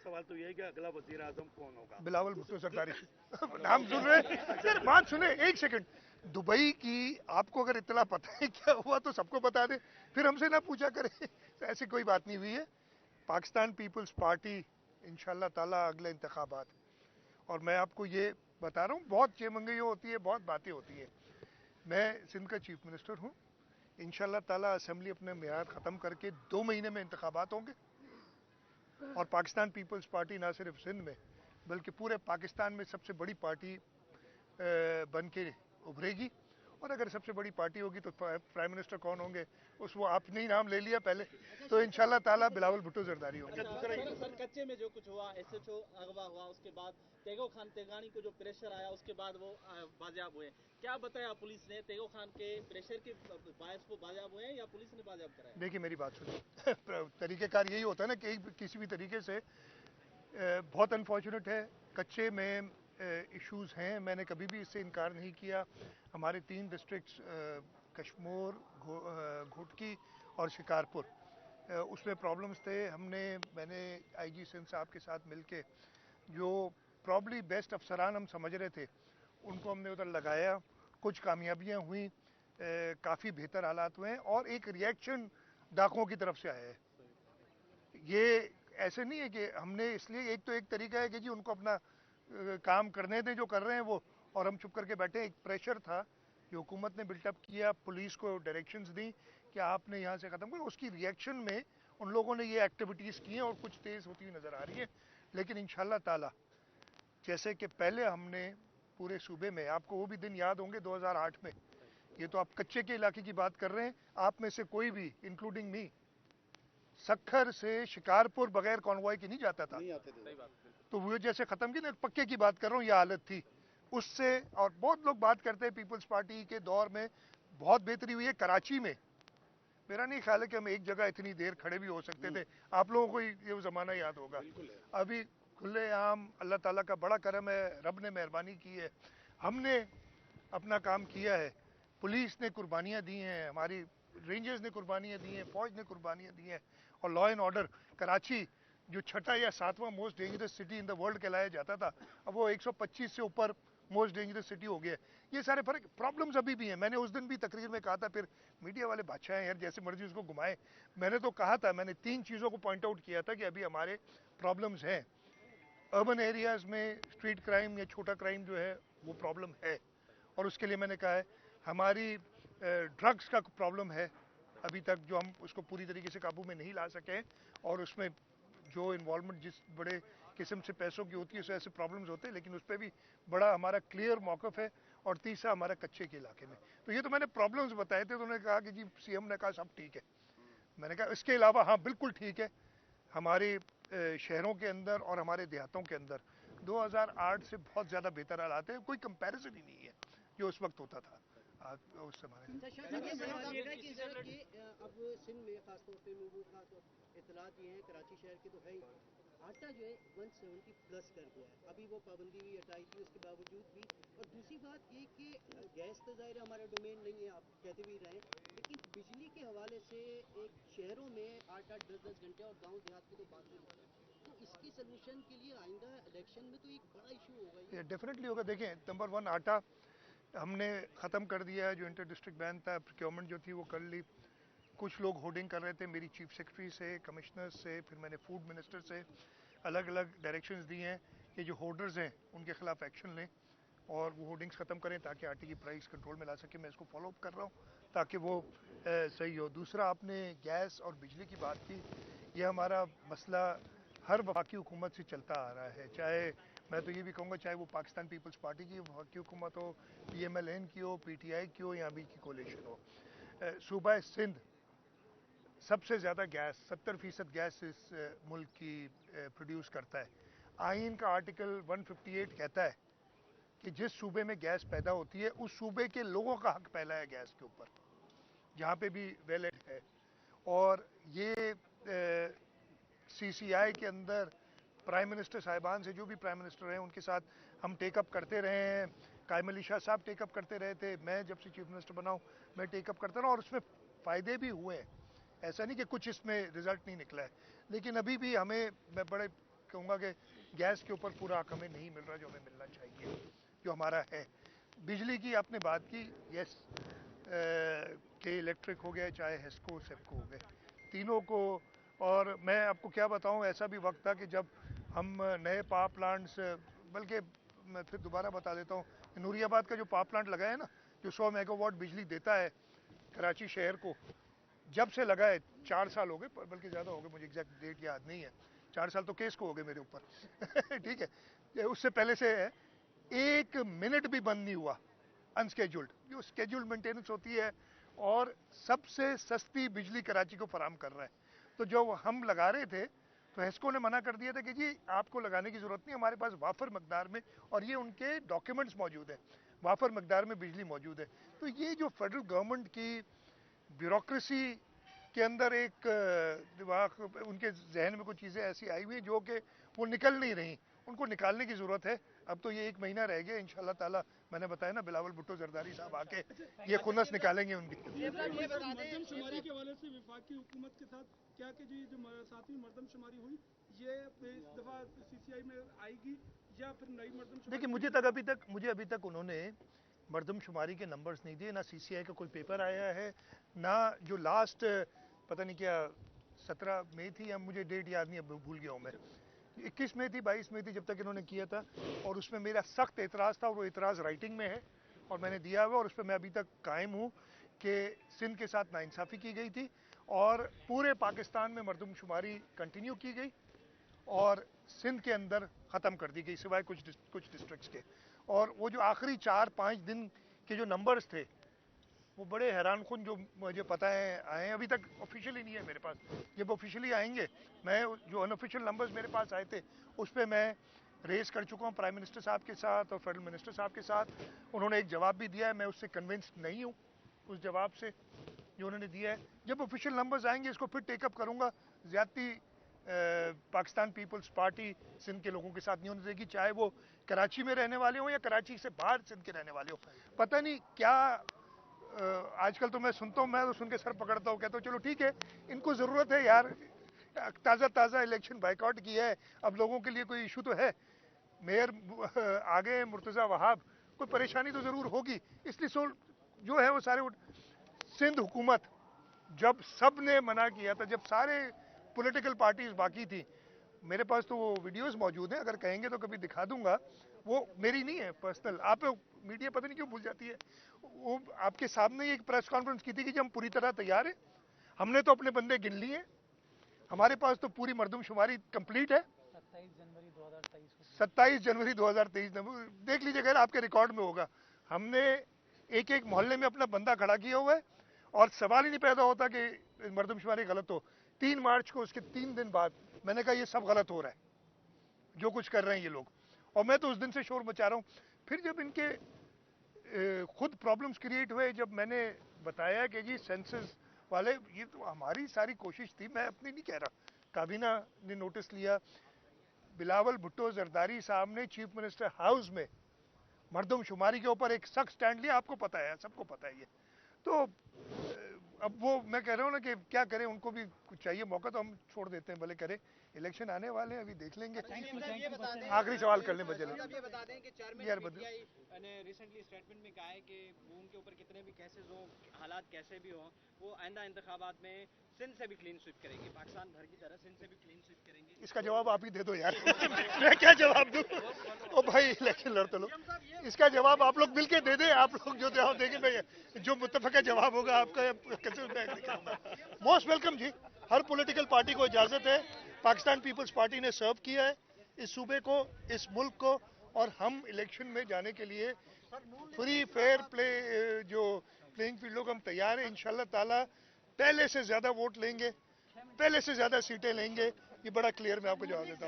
सवाल तो ये है कि अगला वजीर आजम कौन होगा? बिलावल भुट्टो सरदारी। नाम सुन रहे हैं सर, बात सुने एक सेकंड। दुबई की आपको अगर इतना पता है क्या हुआ तो सबको बता दे, फिर हमसे ना पूछा करें। तो ऐसी कोई बात नहीं हुई है। पाकिस्तान पीपल्स पार्टी इंशाल्लाह ताला अगले इंतखाबात, और मैं आपको ये बता रहा हूँ, बहुत चेमंगई होती है, बहुत बातें होती है। मैं सिंध का चीफ मिनिस्टर हूँ। इंशाल्लाह ताला असेंबली अपने मियाद ख़त्म करके 2 महीने में इंतखाबात होंगे, और पाकिस्तान पीपल्स पार्टी ना सिर्फ सिंध में बल्कि पूरे पाकिस्तान में सबसे बड़ी पार्टी बन के उभरेगी। और अगर सबसे बड़ी पार्टी होगी तो प्राइम मिनिस्टर कौन होंगे, उस वो आपने ही नाम ले लिया पहले, तो इंशाल्लाह ताला बिलावल भुट्टो जरदारी होंगे। सर कच्चे में जो कुछ हुआ, एसएचओ अगवा हुआ, उसके बाद तेगो खान तेगानी को जो प्रेशर आया उसके बाद वो बाजियाब हुए, क्या बताया पुलिस ने? तेगो खान के प्रेशर के बायस वो बाजियाब हुए या पुलिस ने बाजियाब कराया? देखिए मेरी बात सुनिए। तरीक़ेकार यही होता है ना कि किसी भी तरीके से, बहुत अनफॉर्चुनेट है, कच्चे में इश्यूज़ हैं, मैंने कभी भी इससे इनकार नहीं किया। हमारे 3 डिस्ट्रिक्ट्स कश्मीर, घोटकी और शिकारपुर, उसमें प्रॉब्लम्स थे। मैंने आईजी सिंध साहब के साथ मिलके जो प्रॉब्ली बेस्ट अफसरान हम समझ रहे थे उनको हमने उधर लगाया। कुछ कामयाबियां हुई, काफ़ी बेहतर हालात हुए हैं, और एक रिएक्शन डाकुओं की तरफ से आया है। ये ऐसे नहीं है कि हमने इसलिए, एक तरीका है कि जी उनको अपना काम करने दें जो कर रहे हैं वो, और हम चुप करके बैठे। एक प्रेशर था जो हुकूमत ने बिल्टअप किया, पुलिस को डायरेक्शंस दी कि आपने यहाँ से ख़त्म करो, उसकी रिएक्शन में उन लोगों ने ये एक्टिविटीज़ की हैं और कुछ तेज़ होती हुई नज़र आ रही है। लेकिन इंशाल्लाह ताला, जैसे कि पहले हमने पूरे सूबे में, आपको वो भी दिन याद होंगे 2008 में, ये तो आप कच्चे के इलाके की बात कर रहे हैं, आप में से कोई भी इंक्लूडिंग मी सखर से शिकारपुर बगैर कॉन्वॉय के नहीं जाता था, तो वो जैसे ख़त्म की ना, पक्के की बात कर रहा हूँ, ये हालत थी उससे। और बहुत लोग बात करते हैं पीपल्स पार्टी के दौर में बहुत बेहतरी हुई है। कराची में मेरा नहीं ख्याल है कि हम एक जगह इतनी देर खड़े भी हो सकते थे। आप लोगों को ये ज़माना याद होगा। अभी खुले आम, अल्लाह ताला का बड़ा करम है, रब ने मेहरबानी की है, हमने अपना काम किया है। पुलिस ने कुर्बानियाँ दी हैं, हमारी रेंजर्स ने कुर्बानियाँ दी हैं, फ़ौज ने कुर्बानियाँ दी हैं, और लॉ एंड ऑर्डर, कराची जो 6ठा या 7वां most dangerous city in the world कहलाया जाता था, अब वो 125 से ऊपर मोस्ट डेंजरस सिटी हो गया। ये सारे फर्क, प्रॉब्लम्स अभी भी हैं। मैंने उस दिन भी तकरीर में कहा था, फिर मीडिया वाले बादशाह हैं यार, जैसे मर्जी उसको घुमाए। मैंने तो कहा था, मैंने 3 चीज़ों को पॉइंट आउट किया था कि अभी हमारे प्रॉब्लम्स हैं। अर्बन एरियाज़ में स्ट्रीट क्राइम या छोटा क्राइम जो है वो प्रॉब्लम है, और उसके लिए मैंने कहा है हमारी ड्रग्स का प्रॉब्लम है अभी तक, जो हम उसको पूरी तरीके से काबू में नहीं ला सके, और उसमें जो इन्वॉल्वमेंट जिस बड़े किस्म से पैसों की होती है उससे ऐसे प्रॉब्लम्स होते हैं, लेकिन उस पर भी बड़ा हमारा क्लियर मौक़िफ़ है। और तीसरा हमारा कच्चे के इलाके में। तो ये तो मैंने प्रॉब्लम्स बताए थे, तो उन्होंने कहा कि जी सीएम ने कहा सब ठीक है। मैंने कहा इसके अलावा हाँ बिल्कुल ठीक है, हमारे शहरों के अंदर और हमारे देहातों के अंदर 2008 से बहुत ज़्यादा बेहतर हालात है, कोई कंपैरिजन ही नहीं है जो उस वक्त होता था उस समय। अब सिंध में खासतौर पे लोगों का तो इतलात ये है, कराची शहर के तो है ही, आटा जो है 170 प्लस कर गया है। अभी वो पाबंदी भी हटाई थी उसके बावजूद भी। और दूसरी बात ये कि गैस तो ज़ाहिर हमारा डोमेन नहीं है, आप कहते भी रहे, लेकिन बिजली के हवाले से एक शहरों में 8-8 10-10 घंटे और गांव देहात की तो बात ही नहीं है। तो इसकी सलूशन के लिए आइंदा इलेक्शन में तो एक बड़ा इशू होगा ये डेफिनेटली होगा। देखें, नंबर 1 आटा हमने ख़त्म कर दिया है, जो इंटर डिस्ट्रिक्ट बैन था, प्रोक्योरमेंट जो थी वो कर ली। कुछ लोग होर्डिंग कर रहे थे, मेरी चीफ सेक्रेटरी से, कमिश्नर से, फिर मैंने फूड मिनिस्टर से अलग अलग डायरेक्शंस दी हैं कि जो होर्डर्स हैं उनके खिलाफ एक्शन लें और वो होर्डिंग्स ख़त्म करें ताकि आटे की प्राइस कंट्रोल में ला सके। मैं इसको फॉलो अप कर रहा हूँ ताकि वो सही हो। दूसरा, आपने गैस और बिजली की बात की, ये हमारा मसला हर वफाकी हुकूमत से चलता आ रहा है, चाहे मैं तो ये भी कहूँगा चाहे वो पाकिस्तान पीपल्स पार्टी की वफाकी हुकूमत हो, PMLN की हो, PTI की हो, या अभी की कोलिशन हो। सूबा सिंध सबसे ज़्यादा गैस, 70% गैस इस मुल्क की प्रोड्यूस करता है। आइन का आर्टिकल 158 कहता है कि जिस सूबे में गैस पैदा होती है उस सूबे के लोगों का हक पहला है गैस के ऊपर, जहाँ पे भी वैलिड है। और ये CCI के अंदर प्राइम मिनिस्टर साहिबान से, जो भी प्राइम मिनिस्टर हैं उनके साथ हम टेकअप करते रहे हैं। कायम अली शाह साहब टेकअप करते रहे थे, मैं जब से चीफ मिनिस्टर बना हूँ मैं टेकअप करता रहा, और उसमें फ़ायदे भी हुए हैं। ऐसा नहीं कि कुछ इसमें रिज़ल्ट नहीं निकला है, लेकिन अभी भी हमें, मैं बड़े कहूँगा कि गैस के ऊपर पूरा हक हमें नहीं मिल रहा जो हमें मिलना चाहिए, जो हमारा है। बिजली की आपने बात की, यस, के इलेक्ट्रिक हो गया, चाहे हेस्को सेप्को हो गए, तीनों को। और मैं आपको क्या बताऊं, ऐसा भी वक्त था कि जब हम नए पावर प्लांट्स, बल्कि मैं फिर दोबारा बता देता हूँ, नूरियाबाद का जो पावर प्लांट लगा है ना, जो 100 मेगावाट बिजली देता है कराची शहर को, जब से लगा है 4 साल हो गए, बल्कि ज़्यादा हो गए, मुझे एग्जैक्ट डेट याद नहीं है, 4 साल तो केस को हो गए मेरे ऊपर ठीक है, उससे पहले से है, 1 मिनट भी बंद नहीं हुआ अनस्केड्यूल्ड, जो स्केड्यूल्ड मेंटेनेंस होती है, और सबसे सस्ती बिजली कराची को फराहम कर रहा है। तो जो हम लगा रहे थे तो हेस्को ने मना कर दिया था कि जी आपको लगाने की ज़रूरत नहीं, हमारे पास वाफर मकदार में, और ये उनके डॉक्यूमेंट्स मौजूद है, वाफर मकदार में बिजली मौजूद है। तो ये जो फेडरल गवर्नमेंट की ब्यूरोक्रेसी के अंदर एक दिमाग, उनके जहन में कुछ चीज़ें ऐसी आई हुई जो कि वो निकल नहीं रही, उनको निकालने की ज़रूरत है। अब तो ये 1 महीना रह गया, इंशाल्लाह ताला, मैंने बताया ना, बिलावल भुट्टो जरदारी साहब आके ये खुन्नस निकालेंगे उनकी। मरदमशुमारी के हवाले से वफाकी हुकूमत के साथ क्या कि जी जो 7वीं मरदमशुमारी हुई, ये इस दफ़ा CCI में आएगी या फिर नई मरदमशुमारी? देखिए, मुझे अभी तक उन्होंने मरदमशुमारी के नंबर्स नहीं दिए, ना CCI का कोई पेपर आया है, ना जो लास्ट पता नहीं क्या 17 मई थी, या मुझे डेट याद नहीं, भूल गया हूँ मैं, 21 में थी, 22 में थी, जब तक इन्होंने किया था, और उसमें मेरा सख्त एतराज़ था, और वो एतराज़ राइटिंग में है और मैंने दिया हुआ, और उस पर मैं अभी तक कायम हूँ कि सिंध के साथ नाइंसाफ़ी की गई थी, और पूरे पाकिस्तान में मरदमशुमारी कंटिन्यू की गई, और सिंध के अंदर ख़त्म कर दी गई, सिवाय कुछ डिस्ट्रिक्ट्स के। और वो जो आखिरी 4-5 दिन के जो नंबर्स थे, वो बड़े हैरानकुन, जो मुझे पता है आए हैं, अभी तक ऑफिशियली नहीं है मेरे पास, जब ऑफिशियली आएंगे, मैं जो अनऑफिशियल नंबर्स मेरे पास आए थे उस पर मैं रेस कर चुका हूँ प्राइम मिनिस्टर साहब के साथ और फेडरल मिनिस्टर साहब के साथ। उन्होंने एक जवाब भी दिया है, मैं उससे कन्विंस नहीं हूँ उस जवाब से जो उन्होंने दिया है। जब ऑफिशियल नंबर्स आएंगे इसको फिर टेकअप करूँगा। ज़्यादती पाकिस्तान पीपल्स पार्टी सिंध के लोगों के साथ नहीं होने देगी, चाहे वो कराची में रहने वाले हों या कराची से बाहर सिंध के रहने वाले हों। पता नहीं क्या आजकल तो मैं सुनता हूँ, मैं तो सुन के सर पकड़ता हूँ, कहता हूँ चलो ठीक है, इनको ज़रूरत है यार, ताज़ा इलेक्शन बाइकआउट किया है, अब लोगों के लिए कोई इशू तो है, मेयर आगे मुर्तज़ा वहाब, कोई परेशानी तो ज़रूर होगी, इसलिए जो है वो सारे सिंध हुकूमत, जब सब ने मना किया था, जब सारे पॉलिटिकल पार्टीज बाकी थी, मेरे पास तो वो वीडियोस मौजूद हैं, अगर कहेंगे तो कभी दिखा दूंगा, वो मेरी नहीं है पर्सनल, आप मीडिया पता नहीं क्यों भूल जाती है, वो आपके सामने एक प्रेस कॉन्फ्रेंस की थी कि हम पूरी तरह तैयार हैं, हमने तो अपने बंदे गिन लिए, हमारे पास तो पूरी मरदमशुमारी कंप्लीट है। 27 जनवरी 2023 देख लीजिए, खैर आपके रिकॉर्ड में होगा, हमने एक मोहल्ले में अपना बंदा खड़ा किया हुआ है, और सवाल ही नहीं पैदा होता कि मरदमशुमारी गलत हो। 3 मार्च को, उसके 3 दिन बाद मैंने कहा ये सब गलत हो रहा है जो कुछ कर रहे हैं ये लोग, और मैं तो उस दिन से शोर मचा रहा हूँ। फिर जब इनके खुद प्रॉब्लम्स क्रिएट हुए, जब मैंने बताया कि जी सेंसस वाले, ये तो हमारी सारी कोशिश थी, मैं अपनी नहीं कह रहा, काबीना ने नोटिस लिया, बिलावल भुट्टो जरदारी साहब ने चीफ मिनिस्टर हाउस में मरदमशुमारी के ऊपर एक सख्त स्टैंड लिया, आपको पता है, सबको पता है ये। तो अब वो मैं कह रहा हूँ ना कि क्या करें, उनको भी कुछ चाहिए मौका, तो हम छोड़ देते हैं, भले करें, इलेक्शन आने वाले हैं, अभी देख लेंगे। आखिरी सवाल कर लें बजे, ये बता दें कि चेयरमैन यार पीटीआई ने रिसेंटली स्टेटमेंट में कहा है कि उनके ऊपर कितने भी केसेस हो, हालात कैसे भी हो, वो आइंदा इंतखाबात में सिंध से भी क्लीन स्वीप करेंगे, पाकिस्तान भर की तरह सिंध से भी क्लीन स्वीप करेंगे। इसका जवाब आप ही दे दो यार मैं क्या जवाब दूं? ओ भाई, इलेक्शन लड़ते लो, इसका जवाब आप लोग मिलके दे दें, आप लोग जो जवाब देंगे, मैं जो मुत्तफका जवाब होगा आपका मोस्ट वेलकम जी। हर पॉलिटिकल पार्टी को इजाजत है, पाकिस्तान पीपल्स पार्टी ने सर्व किया है इस सूबे को, इस मुल्क को, और हम इलेक्शन में जाने के लिए फ्री फेयर प्ले जो प्लेइंग फील्ड लोग हम तैयार हैं, इंशाल्लाह ताला पहले से ज़्यादा वोट लेंगे, पहले से ज़्यादा सीटें लेंगे, ये बड़ा क्लियर मैं आपको जवाब देता हूँ।